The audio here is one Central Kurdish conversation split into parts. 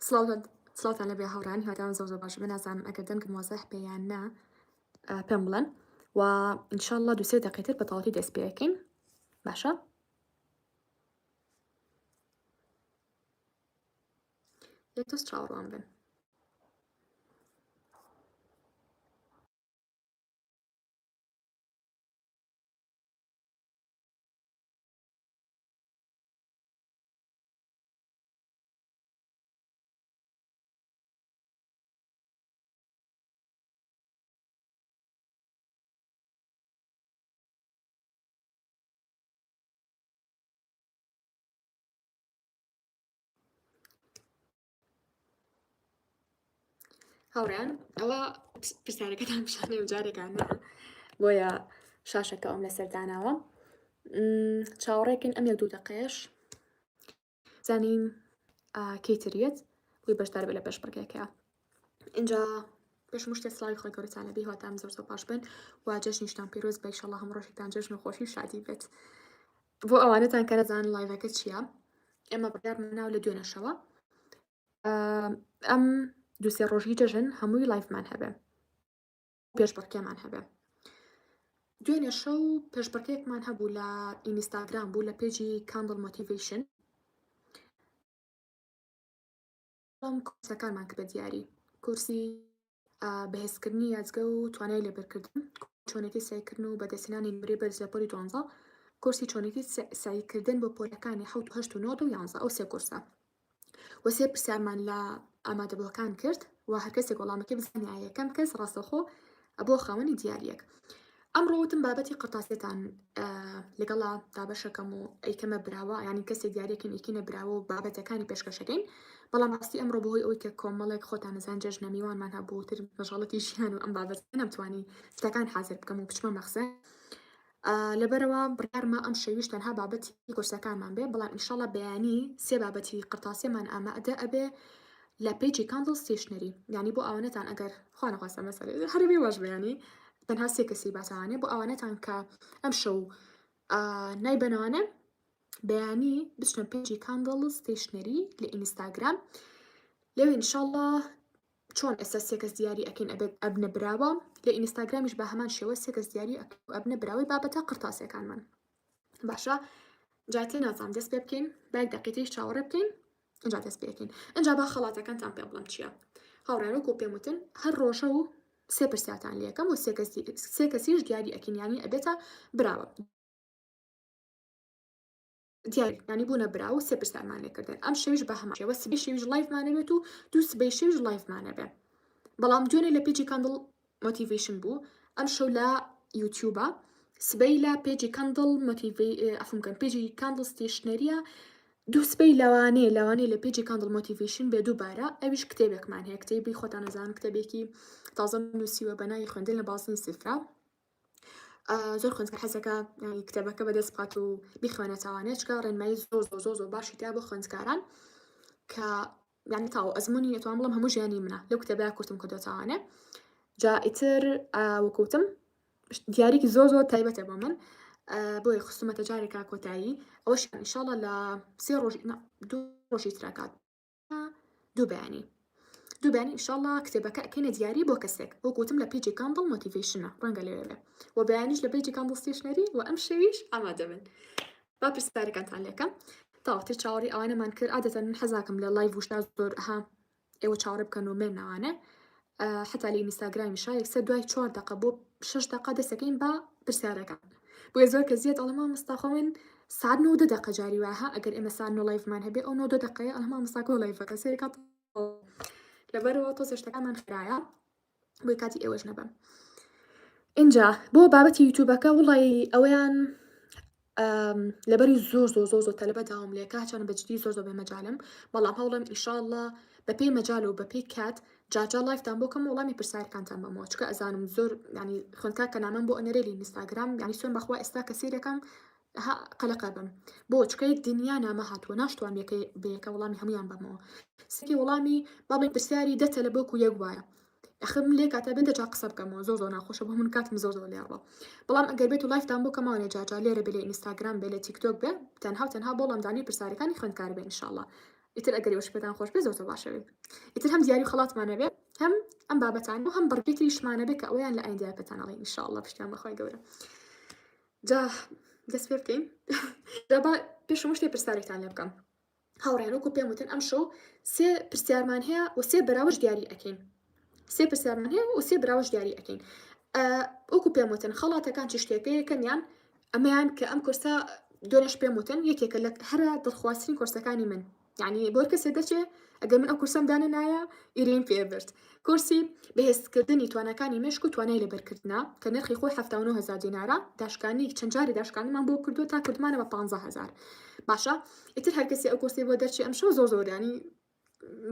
سڵاو لە بێ هاوڕان هیوادارم زۆر باش بنازانم ئەگەر دەنگم وازەح پێیان نا پێم بڵێن و ئینشاءالله دووسێ دەقیقەتر بە تەواوەتی دەست پێ یەکەین باشە یەک دۆست چاوەڕوان بن هاوڕێن ئەوە پرسیارەکەتان پیشانێ و جارێکان نا بۆیە شاشەکە ئەم لەسەر داناوە چاوەڕێکن ئەم یەک دوو دەقەیەش زانین کەیتریت بووی بەشدار بێ لە پێشبڕکێکە اینجا پێش شتێ سڵاوی خۆی گەورەتانە بی هاتام زۆر باش بن و جەژنیشتان پیرۆز بە ئینشاءالله هەموو ڕۆژێکتان جەژن و خۆشی و شادی بێت بۆ ئەوانەتان کە نەزانن لایڤەکە چییە ئێمە بڕیارمان ناو لە دوێنەشەوە ئەم دووسێ ڕۆژی جەژن هەمووی لایڤمان هەبێ پێشبڕکێمان هەبێ دوێنێ شەو پێشبڕکێکمان هەبوو لە ئینستاگرام بوو لە پێجی کاندل مۆتیڤیشن کورسەکانمان کرد بە دیاری کورسی بەهێزکردنی یاجگە و توانای لێبەرکردن چۆنێتی سایکردن و بەدەستێنانی نمرەی بەرز لە پۆلی 12 کورسی چۆنێتی سایکردن بۆ پۆلەکانی 7 و 8 و 9 و 11 ئەو سێ کورسە وەسێ پرسیارمان لە ئامادەبووەکان کرد و هەر کەسێک وەڵامەکەی بزانیا یەکەم کەس ڕاستەخۆ ئەبووە خاوەنی دیاریەک ئەمڕۆوتم بابەتی قرتاسێتان لەگەڵا دابەشەکەم و ئەیکەمە براوە ینی کەسێک دیارەکەن ئیکینە براوە و بابەتەکانی پێشکەشەکەین بەڵام ڕاستی ئەمڕۆ بەهۆی ئەوەی کە کۆمەڵێک خۆتان نەزان جەژنە میوانمان هەبوو تر مەژاڵەتی ژیان و ئەم بابەت نەمتوانی شتەکان حازر بکەم و بچمە مەخزە لەبەرەوە بڕیارمە ئەم شەویش تەنها بابەتی کورسەکانمان بێ بەڵام ئینشاڵڵا بەیانی سێ بابەتی قرتاسیمان ئامادە ئەبێ لە پیجی کاندل ستیشنەری یعنی بۆ ئەوانەتان ئەگەر خوا نەخواستە مەسەلێ هەربی وەش بەیانی تەنها سێ کەسی باسەوانێ بۆ ئەوانەتان کە ئەم شەو نایبەنەوانە بەیانی بچنە پیجی کاندل ستیشنەری لە ئینستاگرام لەوێ ئینشاءڵڵا چۆن ئێستا سێ کەس دیاری ئەکەین ئەبنە براوە لە ئینستاگرامیش بە هەمان شێوە سێ کەس دیاری ئەبنە براوی بابەتە قرتاسیەکانمان باشە جاتێ نازام دەست پێ بکەین باک دەقیقەیەک چاوەڕێ بکەین اینجا دەست پێ بکەین اینجا با خەڵاتەکانتان پێ بڵم چییە هاوڕێنە و پێم وتن هەر ڕۆژە و سێ پرسیاتان لێکەم و سێ کەسیش دیاری ئەکەین یانی ئەبێتە براوە دیاری ینی بوونە براو سێ پرسیارمان لێکردن ئەم شەویش بە هەمان شێوە سبەی شەویش لایڤمانە بێت و دوو سبەی شەویش لایڤمانە بێ بەڵام دوێنێ لە پیجی کاندل مۆتیڤیشن بوو ئەم شەو لە یوتیوبە سبەی لە پیجی کاندل ئەفمکەن پیجی کاندل ستیشنەریە دوو سبەی لەوانەیە لە پیجی کاندل مۆتیڤیشن بێ دووبارە ئەویش کتێبێکمان هەیە کتێبی خۆتان نەزان کتێبێکی تازە نووسیوە بەناوی خوێندن لە بازنی سفرا زۆر خوێنکار حەزەکە کتێبەکە بەدەست بقات و بیخوێنێتەوانێت چکە ڕێنمایی زۆر باشی تیا بۆ خوێندکاران کە یعنی تاو ئەزمموی نێتوان بڵم هەموو ژیانی منە لەو کتێبەیە کورتم کردوتەوانێ جا ئیتر وەکوتم دیارێکی زۆر تایبەتە بۆ من بۆی خستومەتە جارێکا کۆتایی ئەوەش ئینشاڵڵا لە سێ دوو ڕۆژی تراکات دوو بەیانی ئینشاءڵڵا کتێبەکە ئەکەینە دیاری بۆ کەسێک وەکوتم لە پیجی کاندل مۆتیڤیشنە ڕەنگە لێوێ و بەیانیش لە پیجی کاندل ستیشنەری و ئەم شەویش ئامادە بن با پرسیارەکانتان لێکەم تاوەتر چاوەڕی ئەوانەمان کرد عادەتەن من حەزاکەم لە لایڤ وشتا زۆر ئێوە چاوەڕێ بکەن و مێنەوانە حتا لە ئینستاگرامی شایەک سەر دوای 4 دقە بۆ 6 دقە دەسەکەین بە پرسیارەکان بۆیە زۆر کە زیاد ئەڵەما مستاخۆ من ساعت 9 دقە جاری وایە ئەگەر ئێمە ساعت 9 لایڤمان هەبێ ئەو 9 دقەیە ئەڵەما مستاکۆ لایڤەکە سێکات لەبەرەوە تۆ شتەکانمان خرايە بۆی کاتی ئێوەش نەبم اینجا بۆ بابەتی یوتیوبەکە وڵی ئەویان لەبەری زۆر تەلبە داوام لێکە چۆن بەجددی زۆر بێ مەجالم بەڵام هەوڵم ئینشاءڵڵا بەپێی مەجال و بەپێی کات جاجا لایفتان بۆ کەم وڵامی پرسیارەکانتان بەمەوە چکە ئەزانم زۆر ینی خوێندکار کە نامەم بۆ ئەنەرێ لە ئینستاگرام ینی سوێن بەخوا ئێستا کە سیرەکەم قەلەقە بم بۆ چکەیەک دنیا نامە هاتووە ناشتوان بەیەکە وڵامی هەمویان بەمەوە سکی وڵامی باڵێ پرسیاری دەتە لە بۆکو یەک وایە ئەخم لێ کاتە بێت دەجا قسە بکەمەوە زۆر ناخۆشە بۆ من کاتم زۆر لێڕەوە بەڵام ئەگەر بێت و لایفتان بۆ کەماوانێ جاجا لێرە بێ لە ئینستاگرام بێ لە تیکتۆک بێ تەنها بۆڵام دانی پرسیارەکانی خوێندکار بێ ئینشاءڵڵا ئیتر ئەگەر ئێوەش پێتان خۆش بێ زۆر باشە بێت. ئیتر هەم دیاری و خەڵاتمانە بێ هەم ئەم بابەتان و هەم بەڕگێتریشمانە بێ کە ئەویان لە ئایندەیە پێتان ئەڵێن ئینشاءالله پشتیان بەخوای گەورە. جا دەست پێ بکەین. جا با پێش هەموو شتێ پرسیارێکتان لێ بکەم. هاوڕێیان وەکو پێم وتن ئەم شەو سێ پرسیارمان هەیە و سێ بەراورد دیاری ئەکەین. سێ پرسیارمان هەیە و سێ بەراورد دیاری ئەکەین. وەکو پێم وتن خەڵاتەکان چ شتێکەیە یەکەمیان ئەمەیان کە ئەم کورسە دۆنێش پێم وتن یەکێکە لە هەرە دڵخوازترین کورسەکانی من. یعنی بۆ کەسێ دەچێ ئەگەر من ئەو کورسەم دانە نایە ئیرین پێبرد. کورسی بەهێزکردنی توانەکانی مێشک و توانای لەبەرکردنا کە نرخی خۆی 79,000 دینارە داشکانی چەند جاری داشکانیمان بۆ کردووە تا کردمانە بە 15,000. باشە ئیتر هەر کەسێ ئەو کورسی بۆ دەرچی ئەم شەو زۆر زۆرانی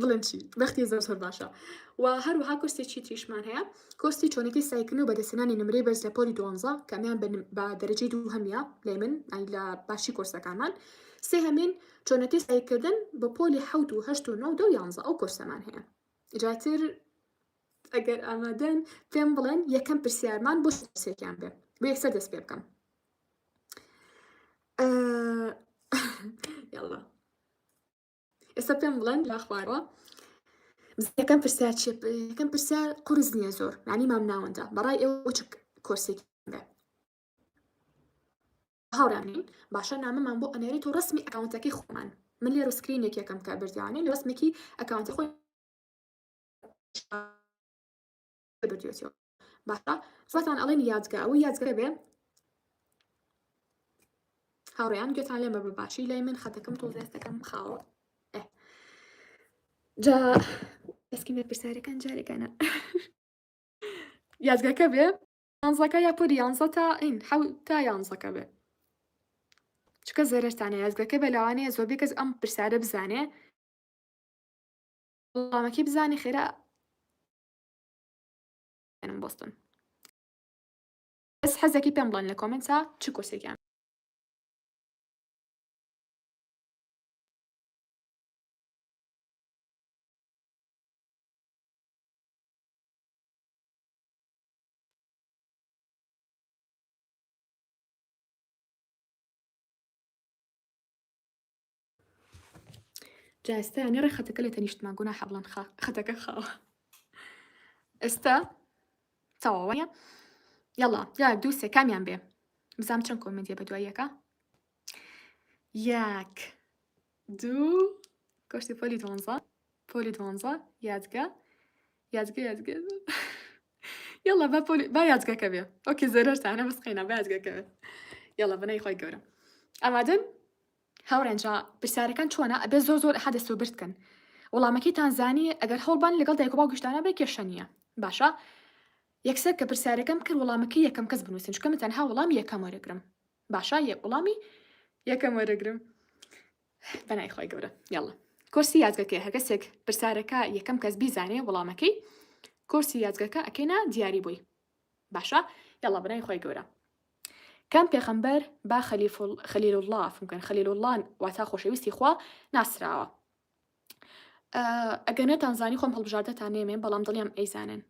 بڵێن چی بەختی زۆر زۆر باشە و هەروەها کورسێکی تریشمان هەیە کورسی چۆنێتی سایکردن و بەدەستێنانی نمرەی بەرز لە پۆلی 12 کە ئەمیان بە دەرەجەی دوو هەمیە لای من لە باشی کورسەکانمان سێ هەمین چۆنەتی سایکردن بە پۆلی 7 و 8 و 9 و 11 ئەو کورسەمان هەیە. جاتر ئەگەر ئامادەن پێم بڵێن یەکەم پرسیارمان بۆ سێکیان بێ بۆ یەکسەر دەست پێ بکەم. یاڵا ئێستا پێم بڵێن لا خوارەوە یەکەم پرسیار چیە؟ یەکەم پرسیار قورس نییە زۆر یعنی مام ناوەندە بەڕای ئێوە چ کۆرسێکی بێ هاوڕانین باشە نامەمان بۆ ئەنێریت و ڕسمی ئەکاونتەکەی خۆمان من لێرە سکرینێک یەکەم کا بردیانێ لە ڕسمێکی ئەکاونتی خۆی بردوێتەوە باشە زۆرتان ئەڵێن یادگا ئەوەی یادگا بێ هاوڕێیان گوێتان لێمە باشی لای من خەتەکەم تۆ دەستەکەم خاوە جا ئەسکی مێ پرسیارەکان جارێکانە یادگاکە بێ 11 یا پۆلی 11 تا ئین 7 تا 11 بێ چکە زەرەرتانە یادگاکە بە لەوانەیە زۆربەی کەس ئەم پرسیارە بزانێ وەڵامەکەی بزانێ خێرا بۆستن بەس حەزێکی پێم بڵێن لە کۆمنتە چ کورسێکیان جا ئێستا یانێ ڕێ خەتەکە لە تەنیشتمان گوناحە بڵێن خەتەکە خاوە ئێستا تەواوەیە یاڵا یاک دوو سێ کامیان بێ بزانم چەند کۆمنتیە بە دوای یەکە یەک دوو کۆشتی پۆلی 12 پۆلی 12 یادگا یاڵا با یادگاکە بێ ئۆکێ زەرەرتانە بەس قەینا با یادگاکە بێ یاڵا بەنای خۆی گەورە ئامادەن هاوڕێنجا پرسیارەکان چۆنە ئەبێ زۆر زۆر حەدەست و بردکەن وەڵامەکەیتان زانی ئەگەر هەوڵبان لەگەڵ دایک و باوکیشتانە بێ کێشە نییە باشە یەکسەر کە پرسیارەکەم کرد وەڵامەکەی یەکەم کەس بنووسن چکە من تەنها وەڵامی یەکەم وەرەگرم باشە وەڵامی یەکەم وەرەگرم بەنای خۆی گەورە یاڵا کورسی یادگەکەی هەر کەسێک پرسیارەکە یەکەم کەس بیزانێ وەڵامەکەی کورسی یادگەکە ئەکەینە دیاری بووی باشە یاڵا بەنای خۆی گەورە کام پێغەمبەر با خەلیل الله فمکەن خەلیل الله واتا خۆشەویستی خوا ناسراوە ئەگەر نەتان زانی خۆم هەڵبژاردەتان نێمێ بەڵام دڵیان ئەیزانن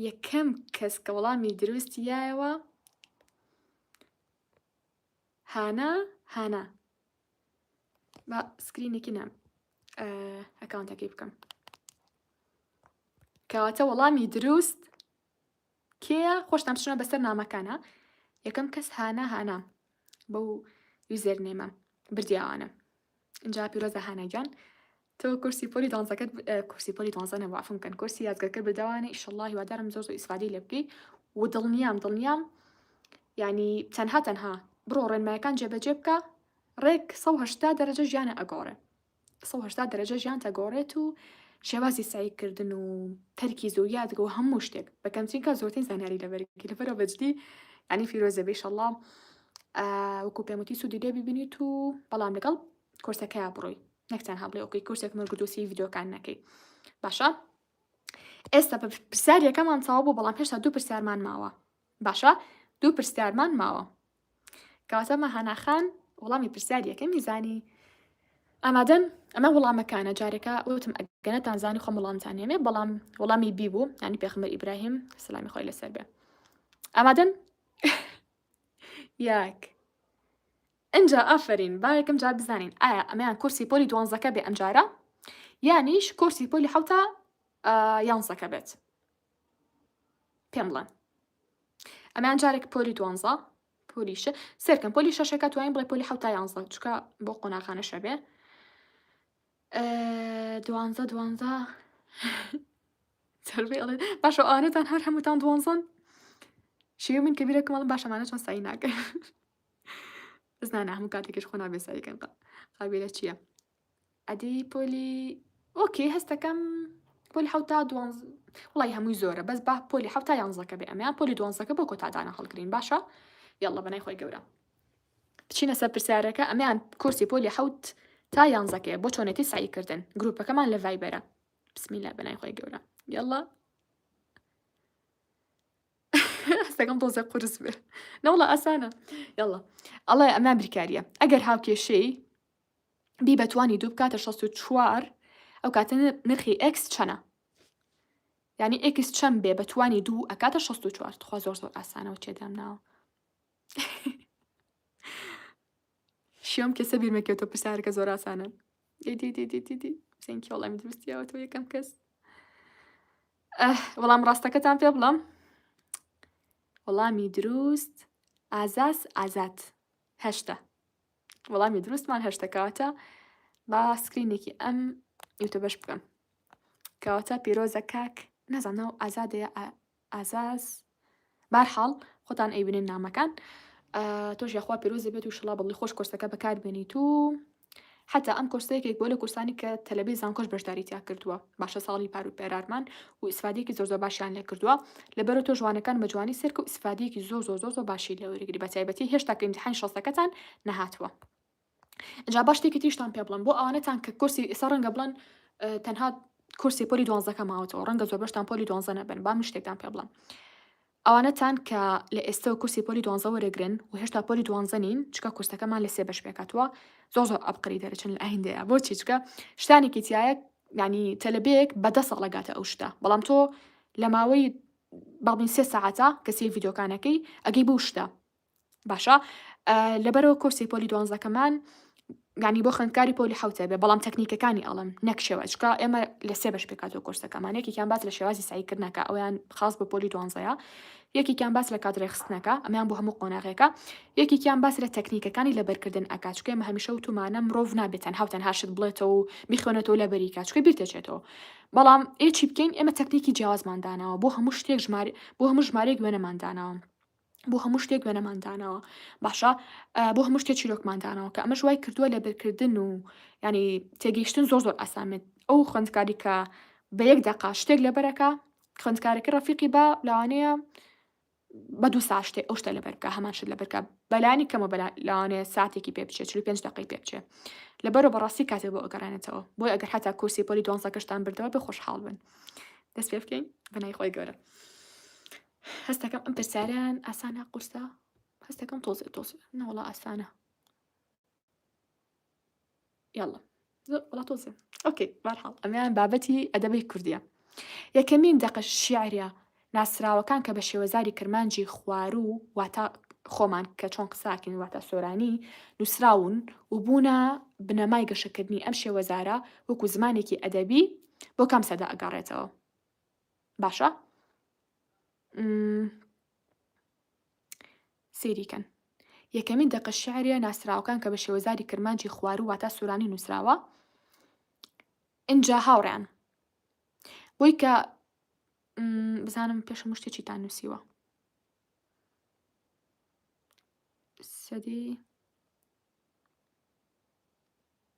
یەکەم کەس کە وەڵامی دروستیایەوە هانا با سکرینێکی نام ئەکاونتەکەی بکەم کەواتە وەڵامی دروست کێیە خۆشتان بچنە بەسەر نامەکانە یەکەم کەس هانا بەو یوزەر نێمە بردیاوانە اینجا پیرۆزە هانەگیان تۆ کورسی پۆلی 12 کورسی پۆلی 12 نەبوو عەفو بکەن کورسی یادگەکە بردەوانە ئیشەڵڵا هیوادارم زۆر ئیسفادەی لێ بکەی و دڵنیام یعنی تەنها بڕۆ ڕێنمایەکان جێبەجێ بکە ڕێک 180 دەرەجە ژیانە ئەگۆڕێ 180 دەرەجە ژیان تەگۆڕێت و شێوازی سایکردن و تەرکیز و یادگە و هەموو شتێک بەکەمترین کە زۆرترین زانیاری لەبەرکی لەبەرەوە بەجدی ینی فیرۆزە بێ ئیشەڵڵا وەکو پێموتی سوودی لێ ببینیت و بەڵام لەگەڵ کورسەکەیە بڕۆی نەکتان هەبڵێ ئۆکەی کورسێک مەرگودوسی ڤیدیۆکان نەکەی باشە ئێستا پرسیارەکەمان تەواو بوو بەڵام هێشتا دوو پرسیارمان ماوە باشە دوو پرسیارمان ماوە کەواتە مەهاناخان وەڵامی پرسیارەکە میزانی ئامادەن ئەمە وەڵامەکانە جارێکە وتم ئەگەنەتان زانی خۆم وەڵامتان نێمێ بەڵام وەڵامی بی بوو ینی پێغەمبەر ئیبراهیم سلامی خۆی لەسەر بێ ئامادەن یەک اینجا ئافرین باەکەم جار بزانین ئایا ئەمەیان کورسی پۆلی دوانزەکە بێ ئەمجارە یانیش کورسی پۆلی حوتە یانزەکە بێت پێم بڵێن ئەمەیان جارێک پۆلی دوانزە پۆلیشە سێرکەم پۆلی شەشەکە توانین بڵێ پۆلی حوتە یانزە چکە بۆ قۆناغانەشە بێ دوانزە باشە ئەوانەتان هەر هەمووتان دوانزەن شێوە من کە بیرەکەم بەڵێم باشەمانە چۆن سایی ناکەن بزنانە هەموو کاتێکیش خۆ نابێ ساییکەن قابلە چییە ئەدی پۆلی ئۆکێ هەستەکەم پۆلی حوتا وڵی هەمووی زۆرە بەس با پۆلی حوتا یانزەکە بێ ئەمیان پۆلی دوانزەکە بۆ کۆتادانە هەڵگرین باشە یاڵە بەنای خۆی گەورە بچینە سەر پرسیارەکە ئەمیان کورسی پۆلی حوت تا یانزەکەیە بۆ چۆنێتی ساییکردن گروپەکەمان لە ڤایبەرە بسمیلە بەنای خۆی گەورە یاڵە هەستەکەم تۆزە قورس بێ نەوڵە ئاسانە یاڵە ئەڵێ ئەمان بریکاریە ئەگەر هاوکێشەی بی بەتوانی دوو بکاتە 64 ئەو کاتە نرخی ئەکس چەنە یعنی ئەکس چەند بێ بەتوانی دوو ئەکاتە 64 خوا زۆر زۆر ئاسانەوە چێدام ناوە شیۆم کەسە بیرمەکەوتە پرسیارەکە زۆر ئاسانە دیدی سێنکی وەڵامی دروستیەوە تۆ یەکەم کەس وەڵام ڕاستەکەتان پێ بڵام وەڵامی دروست ئازاز ئازات هەشتە وەڵامی دروستمان هەشتەکەواتە با سکرینێکی ئەم یوتە بەش بکەم کەواتە پیرۆزە کاک نەزانەوە ئازادەیە ئازاز بارحاڵ خۆتان ئەیبنین نامەکان تۆش یاخوا پیرۆزە بێت و شڵا بڵی خۆش کورسەکە بەکار بێنیت و حتا ئەم کورسەیەکێک بۆ لە کورسانی کە تەلەبی زانکۆش بەشداری تیا کردووە باشە ساڵی پار و پێرارمان و ئیسفادەیەکی زۆر زۆر باشیان لێ کردووە لەبەرە تۆ جوانەکان بە جوانی سێرکە و ئیسفادەیەکی زۆر باشی لەوەرەگری بە تایبەتی هێشتا کە ئیمتیحان شەستەکەتان نەهاتووە جا باش شتێکی تریشتان پێ بڵم بۆ ئەوانەتان کە کورسی ئێستا ڕەنگە بڵێن تەنها کورسی پۆلی دوانزەکە ماوەتەوە ڕەنگە زۆر بەشتان پۆلی دوانزە نەبن با من شتێکتان پێ بڵم ئەوانەتان کە لە ئێستەوە کورسی پۆلی دوانزە وەرەگرن و هێشتا پۆلی دوانزە نین چکە کورسەکەمان لە سێ بەش پێکاتوە زۆر ئەبقری دەرەچن لە ئاهیندەیە بۆچی چکە شتانێکی تایە ینی تەلەبەیەک بەدە ساڵەگاتە ئەو شتە بەڵام تۆ لە ماوەی باڵین 3 ساعەتە کەسی ڤیدۆکانەکەی ئەگەی بوو شتە باشە لەبەرەوە کورسی پۆلی دوانزەکەمان ینی بۆ خوێندکاری پۆلی حوتە بێ بەڵام تەکنیکەکانی ئەڵم نەک شێوەچکە ئێمە لە سێ بەش پێکاتەوە کورسەکەمان یەکێکیان باس لە شێوازی ساییکردنەکە ئەویان خاص بە پۆلی دوانزەیە یەکێکیان باس لە کادرێ خستنەکە ئەمیان بۆ هەموو قۆناغێکە یەکێکیان باس لە تەکنیکەکانی لەبەرکردن ئەکات چکە ئێمە هەمیشە وتومانە مرۆڤ نابێتەن هاوتەن هاشت بڵێتەوە و بیخوێنێتەوە لە بەریکە چکە بیرتەچێتەوە بەڵام چی بکەین ئێمە تەکنیکی جیاوازماندانەوە بۆ هەموو شتێک بۆ هەموو ژمارەیەک وێنەماندانەوە بۆ هەموو شتێک وێنەماندانەوە باشە بۆ هەموو شتێک چیرۆکماندانەوە کە ئەمە ژوای کردووە لەبەرکردن و ینی تێگەیشتن زۆر ئاسامێت ئەو خوێندکاری کە بە یەک دەقا شتێک لەبەرەکە خوێندکارێکی ڕەفیقی بە لەوانەیە بە 2 ساعت شتێ ئەو شتە لەبەرکە هەمان شت لەبەرکە بەلانی کەمە لەوانەیە ساعتێکی پێ بچێت 45 دقی پێ بچێت لەبەرەوە بەڕاستی کاتێک بۆ ئەگەڕێنێتەوە بۆی ئەگەر حتا کورسی پۆلی دوانزەکەشتان بردەوە بە خۆشحاڵ بن دەست پێ بکەین بەنای خۆی گەورە هەستەکەم ئەم پرسیاریان ئاسانە قورسە هەستەکەم تۆزێ نەوەڵا ئاسانە یاڵە وڵا تۆزێ ئۆکەی بەرحاڵ ئەمیان بابەتی ئەدەبی کوردیە یەکەمین دەقە شیعریە ناسراوەکان کە بە شێوەزاری کرمانجی خوارو واتە خۆمان کە چۆن قساکەین واتە سۆرانی نووسراون و بوونە بنەمای گەشەکردنی ئەم شێوەزارە وەکو زمانێکی ئەدەبی بۆ کام سەدا ئەگەڕێتەوە باشە سێریکەن یەکەمین دەقە شیعریە ناسراوەکان کە بە شێوەزاری کرمانجی خوارو واتە سۆرانی نووسراوە ئینجا هاوڕێن بۆی کە بزانم پێشە شتێکیتان نووسیوە سەدی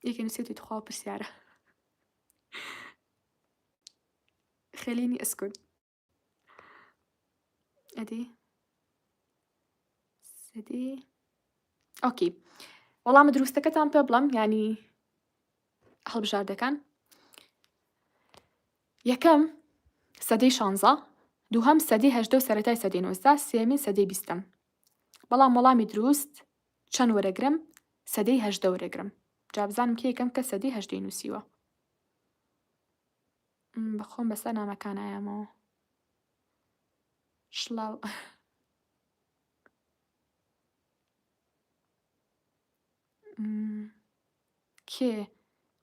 یەکێ نووسێتی تخوا پرسیارە خەلینی ئەسکورد ئەدی سەدی ئۆکی وەڵامە دروستەکەتان پێ بڵم ینی هەڵبژاردەکان یەکەم سەدەی 16 دووهەم سەدەی 18 و سەرەتای سەدەی 19 سێمین سەدەی 20 بەڵام وەڵامی دروست چەند وەرەگرم سەدەی 18 وەرەگرم جا بزانم کە یەکەم کە سەدەی 18 نووسیوە بەخۆم بەسەر نامەکان ئایامەوە شڵاو کێ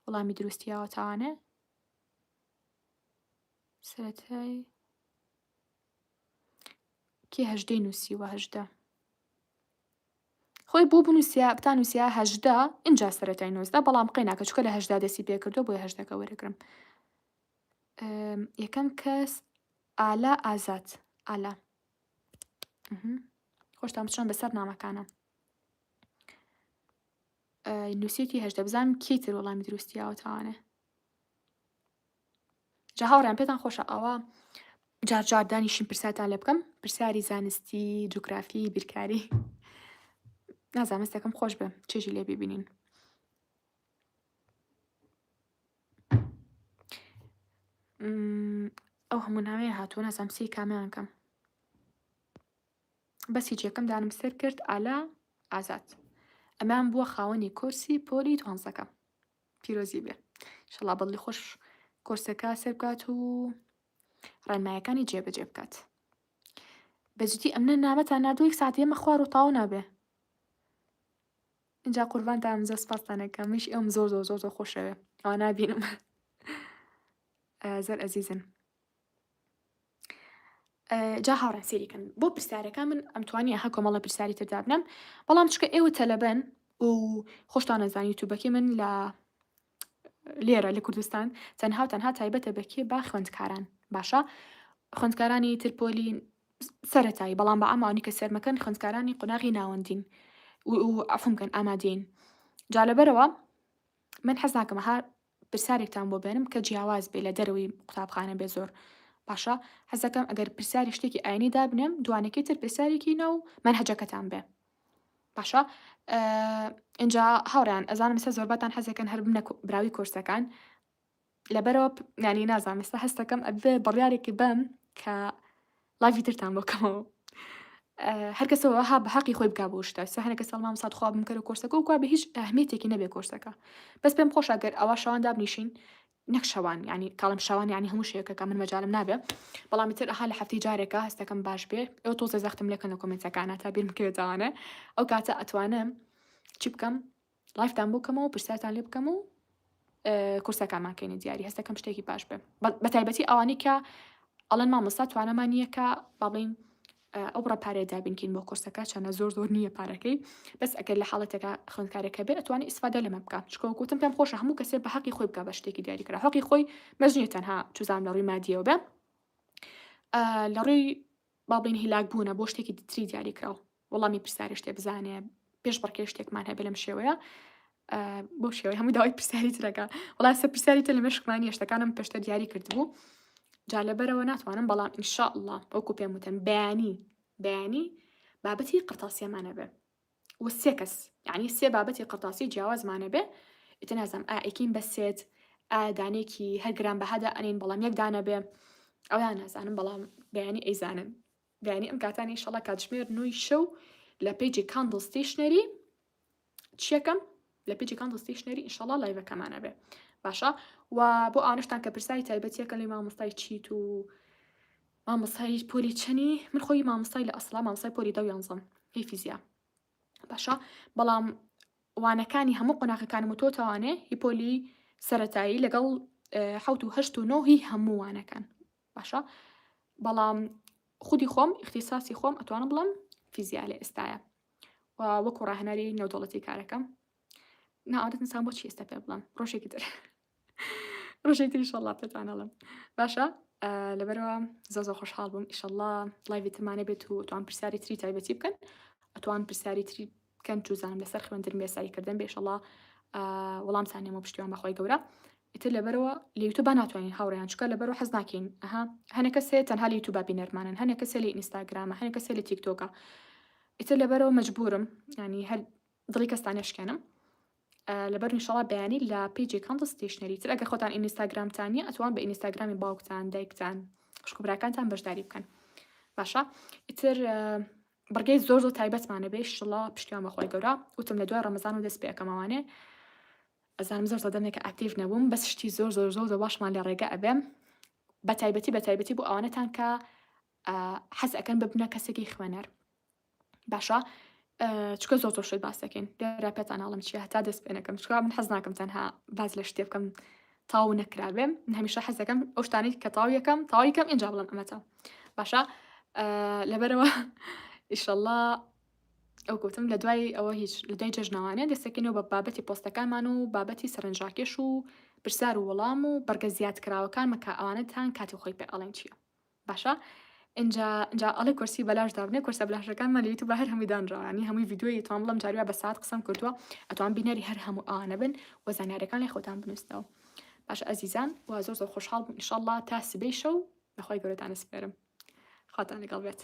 وەڵامی دروستیاوەتانێ سەرەتای کێ هەژدەی نووسیوە هەژدە خۆی بۆ بنووسیا بتانووسیا هەژدە اینجا سەرەتای نووسدا بەڵام قەی ناکە چکە لە هەژدا دەستی پێکردو بۆی هەژدەکە وەرەگرم یەکەم کەس ئالا ئازات ئالا خۆشتان بچۆن بەسەر نامەکانە نووسێتی هەژدە بزانم کێی تر وەڵامی دروستیاوەتانێ جا هاوڕیان پێتان خۆشە ئەوە جار دانیشین پرساتان لێ بکەم پرسیاری زانستی جوگرافی بیرکاری نازانم هەستەکەم خۆش بێ چێژی لێ ببینین ئەو هەموو ناوەیە هاتووە نازانم سی کامیان کەم بەس هیچ یەکەم دانم سەر کرد ئالا ئازات ئەمان بووە خاوەنی کۆرسی پۆلی توانزەکە پیرۆزی بێ ئینشەڵا بەڵی خۆش کۆرسەکە سەر بکات و ڕێنمایەکانی جێبەجێ بکات بەجددی ئەمنە نامەتان نردوو یەک ساعت ئێمە خوار و تاو نابێ اینجا قوربانتان زۆر سپاستانەکەم میش ئەوم زۆر زۆر زۆر زۆر خۆشەوێ ئەوە نابینم زۆر ئەزیزن جا هاوڕان سێریکەن بۆ پرسیارەکە من ئەمتوانی ئەها کۆمەڵە پرسیاری تردا بنەم بەڵام چکە ئێوە تەلەبەن و خۆشتان نەزانی یوتیوبەکەی من لە لێرە لە کوردستان تەنها تایبەتە بەکێ با خوێندکاران باشە خوێندکارانی ترپۆلی سەرەتایی بەڵام بە ئاماوانی کە سەرمەکەن خوێندکارانی قۆناغی ناوەندین و ئەفهمکەن ئامادەین جا لەبەرەوە من حەز ناکەم ها پرسیارێکتان بۆ بێنم کە جیاواز بێ لە دەرەوەی قوتابخانە بێ زۆر باشە حەزەکەم ئەگەر پرسیاری شتێکی ئاینی دابنێم دوانەکەی تر پرسیارێکی ناو منهەجەکەتان بێ باشە اینجا هاوڕیان ئەزانم سە زۆربەتان حەزەکەن هەر بنە براوی کۆرسەکان لەبەرەوە ینی نازانم ئێستا هەستەکەم ئەبێ بڕیارێکی بەم کە لایڤی ترتان بۆکەمەوە هەر کەسەوە ها بە حەقی خۆی بکا بۆ شتە سەهەنەکە سەڵمام سات خوا بمکەرە کۆرسەکە و کوا بە هیچ ئەهمیەتێکی نەبێ کۆرسەکە بەس پێم خۆش ئەگەر ئەوە شەوان دابنیشین نەک شەوان ینی کاڵم شەوان ینی هەموو شەیەکەکە من مەجالم نابێ بەڵامی تر ئەها لە هەفتەی جارێکە هەستەکەم باش بێ ئەو تۆزە زەختم لێکەن لە کۆمنتەکانە تا بیر بکەوێتەوانە ئەو کاتە ئەتوانم چی بکەم لایفتان بۆکەمەوە پرسیارتان لێ بکەم و کورسەکانماکەینە دیاری هەستەکەم شتێکی باش بێ بە تایبەتی ئەوانی کە ئەڵەن مامۆستا توانەمان نییە کە باڵین ئەو بڕە پارێ دابینکەین بۆ کورسەکە چەنە زۆر نییە پارەکەی بەس ئەگەر لە حاڵەتێکە خوێندکارێکە بێ ئەتوانی ئیسفادە لەمە بکات چکەوەکوتم پێم خۆشە هەموو کەسێ بە حەقی خۆی بکە بە شتێکی دیاریکرا حەقی خۆی مەزنیە تەنها چوزان لە ڕووی مادیەوە بێ لە ڕووی باڵین هیلاک بوونە بۆ شتێکی تری دیاریکراوە وەڵامی پرسیاری شتێ بزانێ پێش بڕکێ شتێکمان هەبێ لەم شێوەیە بۆ شێوەی هەموو داوای پرسیاری ترەکە وڵای سە پرسیاری تر لە مەشقمانی شتەکانم پێشتە دیاری کردبوو جا لەبەرەوە ناتوانم بەڵام ئینشاءالله وەکو پێم وتم بەیانی بابەتی قرتاسیەمانە بێ و سێ کەس یعنی سێ بابەتی قرتاسی جیاوازمانە بێ ئیتر نازانم ئەکین بەسێت دانێکی هەر گران بەهادا ئەنین بەڵام یەک دانە بێ ئەویان نازانم بەڵام بەیانی ئەیزانن بەیانی ئەم کاتانی ئینشاءالله کاتژمێر 9 شەو لە پیجی کاندل ستیشنەری چیەکەم لە پیجی کاندل ستیشنەری ئینشاءالله لایڤەکەمانە بێ باشە و بۆ ئانشتان کە پرسای تایبەتیەکە لەی مامۆستای چیت و مامۆستای پۆلی چەنی من خۆی مامۆستای لە ئەسڵا مامۆستای پۆلی 11 هی فیزیا باشە بەڵام وانەکانی هەموو قۆناغەکانم و تۆتەوانێ هی پۆلی سەرەتایی لەگەڵ 7 و 8 و 9 هی هەموو وانەکان باشە بەڵام خودی خۆم اختصاصی خۆم ئەتوانم بڵم فیزیا لە ئێستایە و وەکو ڕاهێنەری نێودەوڵەتی کارەکەم ناوادت نسان بۆچی ئێستا پێ بڵم ڕۆژێکی تر ڕۆژێکی تر ئینشاءالله پێتوانەڵم باشە لەبەرەوە زۆر خۆشحاڵ بووم ئینشاءالله لایڤی ترمانە بێت و ئەتوان پرسیاری تری تایبەتی بکەن ئەتوان پرسیاری تری بکەن چوزانم لەسەر خوێندن بێساریکردن بێ ئینشاءالله وەڵامتان نێمە پشتیوان بەخۆی گەورە ئیتر لەبەرەوە لە یوتیوب ناتوانین هاوڕێیان چکە لەبەرەوە حەز ناکەین هەنە کەسێ تەنها لە یوتیوب بینەرمانن هەنە کەسێ لە ئینستاگرامە هەنە کەسێ لە تیکتۆکە ئیتر لەبەرەوە مەجبورم ینی هەر دڵی کەستان نشکێنم لەبەر ئینشاءالله بەیانی لە پیجی کاندل ستیشنەری تر ئەگەر خۆتان ئینستاگرامتانیە ئەتوان بە ئینستاگرامی باوکتان دایکتان خوشکبراکانتان بەشداری بکەن باشە ئیتر بڕگەی زۆر تایبەتمانە بێ ئینشاءالله پشتیوان بەخۆی گەورە وتم لە دوای ڕەمەزان و دەست پێ ئەەکەمەوانێ ئەزانم زۆر دەمێکە ئاکتیڤ نەبووم بەس شتی زۆر باشمان لە ڕێگە ئەبێم بە تایبەتی بۆ ئەوانەتان کە حەز ئەکەن ببنە کەسێکی خوێنەر باشە چکە زۆر شت باس دەکەین لێرە پێتان ناڵم چیە هەتا دەست پێ نەکەم چکە من حەز ناکەم تەنها باز لە شتێ بکەم تاو نەکرابێم من هەمیشە حەز دەکەم ئەو شتانەی کە تاو یەکەم ئینجا بڵێم ئەمەتە باشە لەبەرەوە ئیشەڵڵا ئەو گوتم لە دوای ئەوە هیچ لە دوای جەژنەوانێ دەستەکەینەوە بە بابەتی پۆستەکانمان و بابەتی سەرنجاکێش و پرسیار و وەڵام و بەرگە زیادکراوەکان مەکە ئەوانەتان کاتی خۆی پێ ئەڵێن چییە باشە اینجا ئەڵێ کورسی بەلاش دابنێ کورسە بەلاشەکانمان لە یوتیوب بە هەر هەمووی دانراوانی هەمووی ڤیدیۆی توان بڵم جاروە بە ساعت قسەم کردووە ئەتوان بینەری هەر هەموو ئەوانە بن و زانیاریەکان لێ خۆتان بنووسنەوە باشە ئەزیزان وا زۆر خۆشحاڵ بووم ئینشەڵڵا تا سبەی شەو بەخوای گەورەتان سپێرم خواتان لەگەڵ بێت